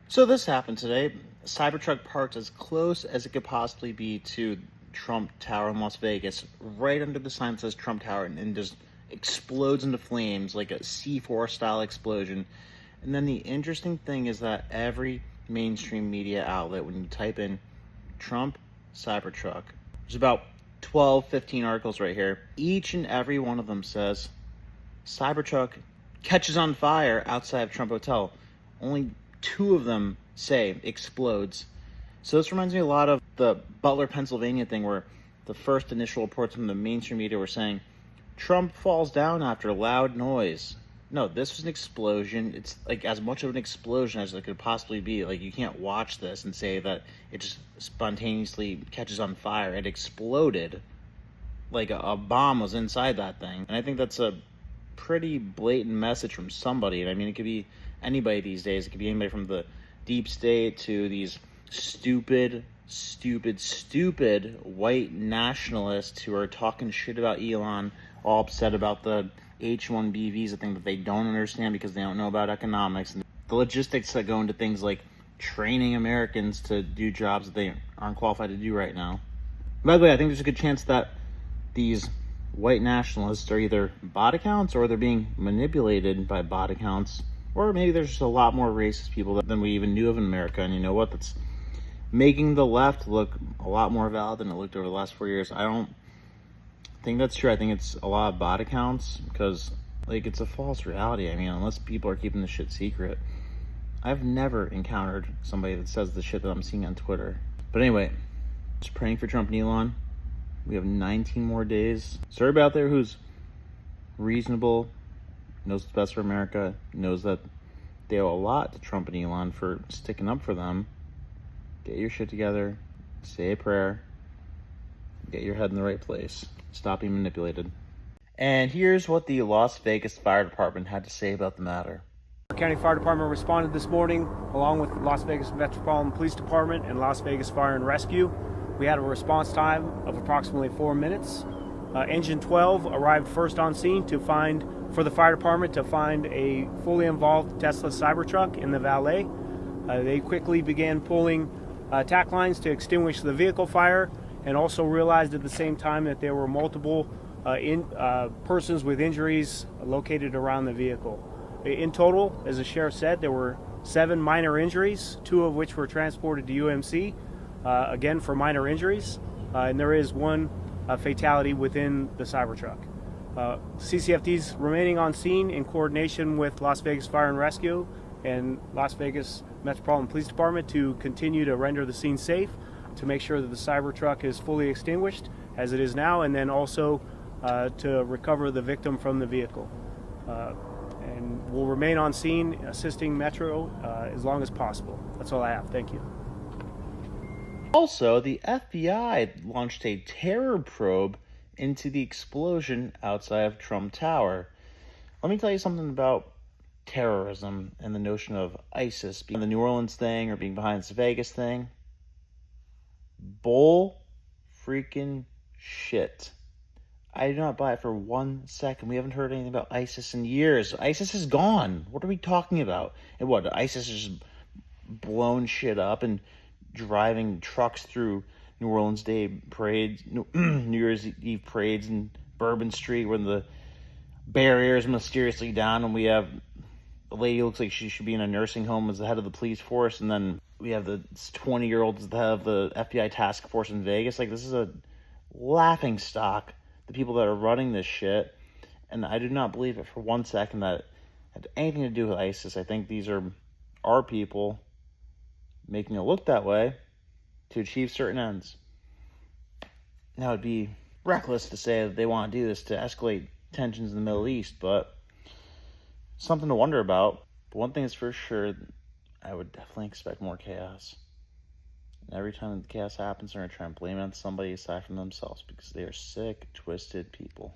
So this happened today. A Cybertruck parked as close as it could possibly be to Trump Tower in Las Vegas, right under the sign that says Trump Tower, and just explodes into flames like a C4 style explosion. And then the interesting thing is that every mainstream media outlet, when you type in Trump Cybertruck, there's about 12, 15 articles right here. Each and every one of them says Cybertruck catches on fire outside of Trump Hotel. Only two of them say explodes. So this reminds me a lot of the Butler, Pennsylvania thing, where the first initial reports from the mainstream media were saying Trump falls down after loud noise. No, this was an explosion. It's like as much of an explosion as it could possibly be. Like, you can't watch this and say that it just spontaneously catches on fire. It exploded like a bomb was inside that thing. And I think that's a pretty blatant message from somebody. And I mean, it could be anybody these days. It could be anybody from the deep state to these stupid white nationalists who are talking shit about Elon, all upset about the H-1B visa thing that they don't understand because they don't know about economics and the logistics that go into things like training Americans to do jobs that they aren't qualified to do right now. By the way, I think there's a good chance that these white nationalists are either bot accounts or they're being manipulated by bot accounts, or maybe there's just a lot more racist people than we even knew of in America. And you know what? That's making the left look a lot more valid than it looked over the last 4 years. I don't think that's true. I think it's a lot of bot accounts because, like, it's a false reality. I mean, unless people are keeping the shit secret. I've never encountered somebody that says the shit that I'm seeing on Twitter. But anyway, just praying for Trump and Elon. We have 19 more days. So everybody out there who's reasonable, knows what's best for America, knows that they owe a lot to Trump and Elon for sticking up for them, get your shit together, say a prayer, get your head in the right place, stop being manipulated. And here's what the Las Vegas Fire Department had to say about the matter. Our County Fire Department responded this morning, along with Las Vegas Metropolitan Police Department and Las Vegas Fire and Rescue. We had a response time of approximately 4 minutes. Engine 12 arrived first on scene for the fire department to find a fully involved Tesla Cybertruck in the valet. They quickly began pulling tack lines to extinguish the vehicle fire, and also realized at the same time that there were multiple persons with injuries located around the vehicle. In total, as the sheriff said, there were 7 minor injuries, 2 of which were transported to UMC, again for minor injuries, and there is 1 fatality within the Cybertruck. CCFD's remaining on scene in coordination with Las Vegas Fire and Rescue and Las Vegas Metropolitan Police Department to continue to render the scene safe, to make sure that the Cybertruck is fully extinguished as it is now, and then also to recover the victim from the vehicle. And we'll remain on scene assisting Metro as long as possible. That's all I have. Thank you. Also, the FBI launched a terror probe into the explosion outside of Trump Tower. Let me tell you something about terrorism and the notion of ISIS being the New Orleans thing or being behind this Vegas thing. Bull freaking shit. I do not buy it for 1 second. We haven't heard anything about ISIS in years. ISIS is gone. What are we talking about? And what, ISIS is just blown shit up and driving trucks through New Orleans Day parades, New Year's Eve parades in Bourbon Street when the barrier is mysteriously down and we have a lady who looks like she should be in a nursing home as the head of the police force, and then we have the 20-year-old as the head of the FBI task force in Vegas. Like, this is a laughing stock, the people that are running this shit, and I do not believe it for 1 second that it had anything to do with ISIS. I think these are our people making it look that way to achieve certain ends. Now, it'd be reckless to say that they want to do this to escalate tensions in the Middle East, but something to wonder about. But one thing is for sure, I would definitely expect more chaos. And every time chaos happens, they're going to try and blame it on somebody aside from themselves because they are sick, twisted people.